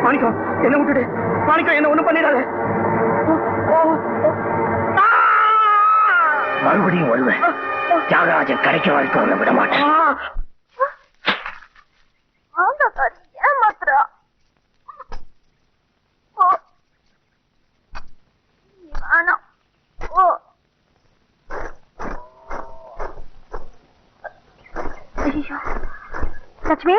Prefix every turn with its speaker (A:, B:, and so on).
A: மாணிக்கம் என்ன விட்டுடு. மாணிக்கம் என்ன ஒண்ணும் பண்ணிடாத.
B: மறுபடியும் வருவேன். தியாகராஜன் கிடைக்க வரைக்கும் விட மாட்டேன்.
C: ஏமாத்துறா. லட்சுமி